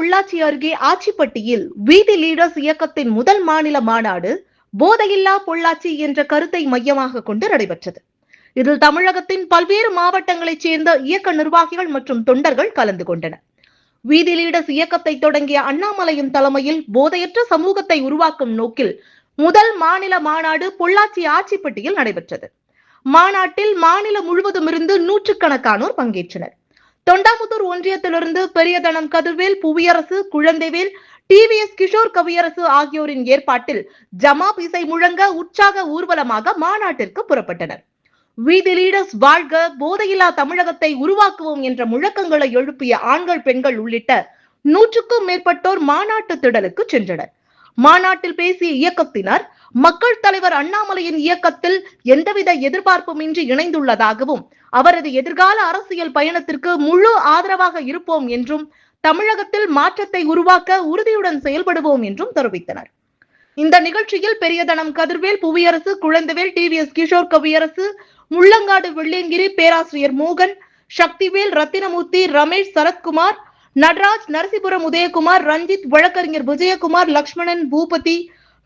பொள்ளாச்சி அருகே ஆச்சிப்பட்டியில் வீதி லீடர்ஸ் இயக்கத்தின் முதல் மாநில மாநாடு போதையில்லா பொள்ளாச்சி என்ற கருத்தை மையமாக கொண்டு நடைபெற்றது. இதில் தமிழகத்தின் பல்வேறு மாவட்டங்களைச் சேர்ந்த இயக்க நிர்வாகிகள் மற்றும் தொண்டர்கள் கலந்து கொண்டனர். வீதி லீடர்ஸ் இயக்கத்தை தொடங்கிய அண்ணாமலையின் தலைமையில் போதையற்ற சமூகத்தை உருவாக்கும் நோக்கில் முதல் மாநில மாநாடு பொள்ளாச்சி ஆச்சிப்பட்டியில் நடைபெற்றது. மாநாட்டில் மாநிலம் முழுவதும் இருந்து நூற்றுக்கணக்கானோர் பங்கேற்றனர். தொண்டாமுத்தூர் ஒன்றியத்திலிருந்து பெரியதனம் கதிர்வேல், புவியரசு, குழந்தைவேல், டிவிஎஸ் கிஷோர் கவியரசு ஆகியோரின் ஏற்பாட்டில் ஜமாப் இசை முழங்க உற்சாக ஊர்வலமாக மாநாட்டிற்கு புறப்பட்டனர். வீதி லீடர்ஸ் வாழ்க, போதையில்லா தமிழகத்தை உருவாக்குவோம் என்ற முழக்கங்களை எழுப்பிய ஆண்கள், பெண்கள் உள்ளிட்ட 100க்கும் மேற்பட்டோர் மாநாட்டு திடலுக்கு சென்றனர். மாநாட்டில் பேசிய இயக்கத்தினர், மக்கள் தலைவர் அண்ணாமலையின் இயக்கத்தில் எந்தவித எதிர்பார்ப்புமின்றி இணைந்துள்ளதாகவும் அவரது எதிர்கால அரசியல் பயணத்திற்கு முழு ஆதரவாக இருப்போம் என்றும் தமிழகத்தில் மாற்றத்தை உருவாக்க உறுதியுடன் செயல்படுவோம் என்றும் தெரிவித்தனர். இந்த நிகழ்ச்சியில் பெரியதனம் கதிர்வேல், புவியரசு, குழந்தைவேல், டிவிஎஸ் கிஷோர் கவியரசு, முள்ளங்காடு வெள்ளியங்கிரி, பேராசிரியர் மோகன், சக்திவேல், ரத்தினமூர்த்தி, ரமேஷ், சரத்குமார், நடராஜ், நரசிபுரம் உதயகுமார், ரஞ்சித், வழக்கறிஞர் விஜயகுமார், லக்ஷ்மணன், பூபதி,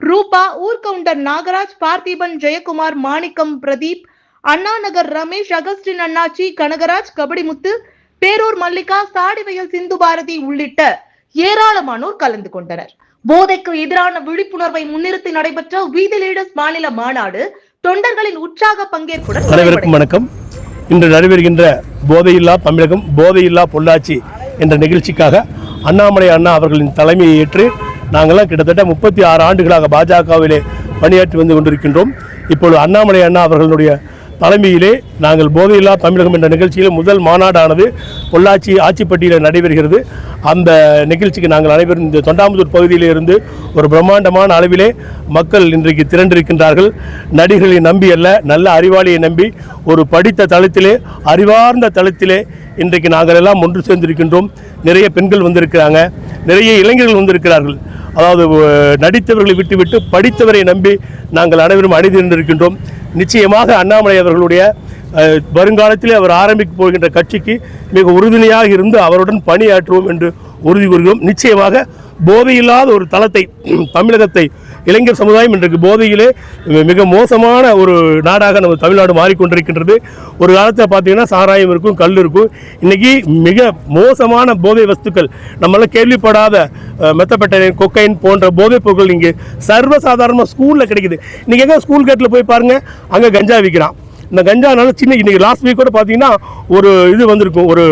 ரூபா, ஊர்கவுண்டர் நாகராஜ், பார்த்திபன், ஜெயக்குமார், மாணிக்கம், பிரதீப், அண்ணாநகர் ரமேஷ், அகஸ்டின் அண்ணாச்சி, கனகராஜ், கபடிமுத்து, பேரூர் மல்லிகா, சாடிவயல் சிந்து பாரதி உள்ளிட்ட ஏராளமானோர் கலந்து கொண்டனர். போதைக்கு எதிரான விழிப்புணர்வை முன்னிறுத்தி நடைபெற்ற வீதி லீடர்ஸ் மாநில மாநாடு தொண்டர்களின் உற்சாக பங்கேற்புடன். அனைவருக்கும் வணக்கம். இன்று நடைபெறுகின்ற போதையில்லா தமிழகம், போதையில்லா பொள்ளாச்சி என்ற நிகழ்ச்சிக்காக அண்ணாமலை அண்ணா அவர்களின் தலைமையை ஏற்று நாங்கள்லாம் கிட்டத்தட்ட 36 ஆண்டுகளாக பாஜகவிலே பணியாற்றி வந்து கொண்டிருக்கின்றோம். இப்பொழுது அண்ணாமலை அண்ணா அவர்களுடைய தலைமையிலே நாங்கள் போதையில்லா தமிழகம் என்ற நிகழ்ச்சியில் முதல் மாநாடானது பொள்ளாச்சி ஆச்சிப்பட்டியில் நடைபெறுகிறது. அந்த நிகழ்ச்சிக்கு நாங்கள் அனைவரும் இந்த தொண்டாமுத்தூர் பகுதியிலே இருந்து ஒரு பிரம்மாண்டமான அளவிலே மக்கள் இன்றைக்கு திரண்டிருக்கின்றார்கள். நடிகளை நம்பி அல்ல, நல்ல அறிவாளியை நம்பி ஒரு படித்த தளத்திலே, அறிவார்ந்த தளத்திலே இன்றைக்கு நாங்கள் எல்லாம் ஒன்று சேர்ந்திருக்கின்றோம். நிறைய பெண்கள் வந்திருக்கிறாங்க, நிறைய இளைஞர்கள் வந்திருக்கிறார்கள். அதாவது நடித்தவர்களை விட்டுவிட்டு படித்தவரை நம்பி நாங்கள் அனைவரும் அணிதிருக்கின்றோம். நிச்சயமாக அண்ணாமலை அவர்களுடைய வருங்காலத்திலே அவர் ஆரம்பிக்க போகின்ற கட்சிக்கு மிக உறுதுணையாக இருந்து அவருடன் பணியாற்றுவோம் என்று உறுதி கூறுகிறோம். நிச்சயமாக போதையில்லாத ஒரு தளத்தை தமிழகத்தை இளைஞர் சமுதாயம் இன்றைக்கு போதையிலே மிக மோசமான ஒரு நாடாக நம்ம தமிழ்நாடு மாறிக்கொண்டிருக்கின்றது. ஒரு காலத்தில் பார்த்தீங்கன்னா சாராயம் இருக்கும், கல் இருக்கும். இன்றைக்கி மிக மோசமான போதை வஸ்துக்கள், நம்மளாம் கேள்விப்படாத மெத்தப்பெட்டைன், கொக்கைன் போன்ற போதைப் பொருட்கள் இங்கே சர்வசாதாரணமாக ஸ்கூலில் கிடைக்குது. இன்றைக்கி எங்கே ஸ்கூல் கேட்டில் போய் பாருங்கள், அங்கே கஞ்சா விற்கிறான். இந்த கஞ்சானால இன்றைக்கி லாஸ்ட் வீக் கூட பார்த்தீங்கன்னா ஒரு இது வந்திருக்கும், ஒரு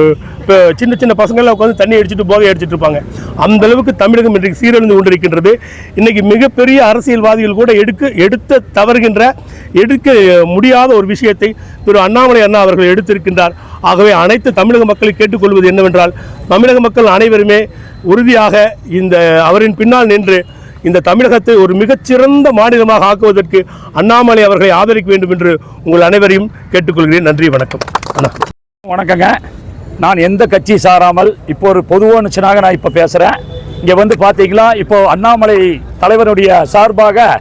சின்ன சின்ன பசங்கள்லாம் உட்காந்து தண்ணி அடிச்சுட்டு போதை அடிச்சுட்டு இருப்பாங்க. அந்தளவுக்கு தமிழகம் இன்றைக்கு சீரழிந்து கொண்டிருக்கின்றது. இன்றைக்கி மிகப்பெரிய அரசியல்வாதிகள் கூட எடுக்க முடியாத ஒரு விஷயத்தை திரு அண்ணாமலை அண்ணா அவர்கள் எடுத்திருக்கின்றார். ஆகவே அனைத்து தமிழக மக்களை கேட்டுக்கொள்வது என்னவென்றால், தமிழக மக்கள் அனைவருமே உறுதியாக இந்த அவரின் பின்னால் நின்று இந்த தமிழகத்தை ஒரு மிகச்சிறந்த மாநிலமாக ஆக்குவதற்கு அண்ணாமலை அவர்களை ஆதரிக்க வேண்டும் என்று உங்கள் அனைவரையும் கேட்டுக்கொள்கிறேன். நன்றி, வணக்கம். வணக்கங்க. நான் எந்த கட்சி சாராமல் இப்போ ஒரு பொதுவானுச்சனாக நான் இப்போ பேசுகிறேன். இங்கே வந்து பார்த்தீங்கன்னா இப்போ அண்ணாமலை தலைவருடைய சார்பாக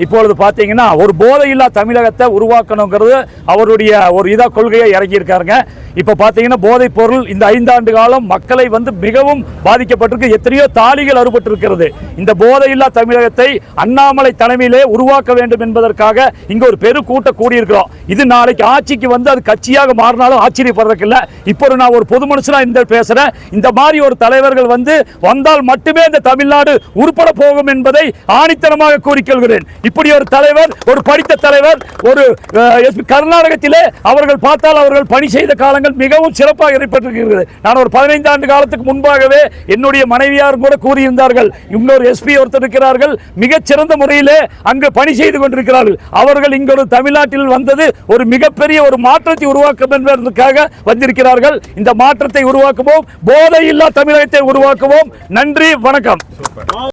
இப்பொழுது பார்த்தீங்கன்னா ஒரு போதையில்லா தமிழகத்தை உருவாக்கணுங்கிறது அவருடைய ஒரு இதாக கொள்கையை இறங்கியிருக்காருங்க. இப்போ பார்த்தீங்கன்னா போதைப் பொருள் இந்த 5 ஆண்டு காலம் மக்களை வந்து மிகவும் பாதிக்கப்பட்டிருக்கு. எத்தனையோ தாலிகள் அறுபட்டிருக்கிறது. இந்த போதையில்லா தமிழகத்தை அண்ணாமலை தலைமையிலே உருவாக்க வேண்டும் என்பதற்காக இங்கே ஒரு பெரு கூட்டம் கூடியிருக்கிறோம். இது நாளைக்கு ஆட்சிக்கு வந்து அது கட்சியாக மாறினாலும் ஆச்சரியப்படுறதுக்கு இல்லை. இப்போ நான் ஒரு பொது மனுஷனா இந்த பேசுகிறேன். இந்த மாதிரி ஒரு தலைவர்கள் வந்தால் மட்டுமே இந்த தமிழ்நாடு உருப்பட போகும் என்பதை ஆணித்தனமாக கூறிக்கொள்கிறேன். இப்படி ஒரு தலைவர், ஒரு படித்த தலைவர், ஒரு கர்நாடகத்திலே அவர்கள் பார்த்தால் அவர்கள் பணி செய்த காலங்கள் மிகவும் சிறப்பாக ஏற்பட்டிருக்கிறது. நான் ஒரு 15 ஆண்டு காலத்துக்கு முன்பாகவே என்னுடைய மனைவியாரும் கூட கூறியிருந்தார்கள், இன்னொரு எஸ்பி ஒருத்தர் இருக்கிறார்கள், மிகச்சிறந்த முறையிலே அங்கு பணி செய்து கொண்டிருக்கிறார்கள். அவர்கள் இங்கு ஒரு தமிழ்நாட்டில் வந்தது ஒரு மிகப்பெரிய ஒரு மாற்றத்தை உருவாக்கும் என்பதற்காக வந்திருக்கிறார்கள். இந்த மாற்றத்தை உருவாக்குவோம், போதையில்லா தமிழகத்தை உருவாக்குவோம். நன்றி, வணக்கம்.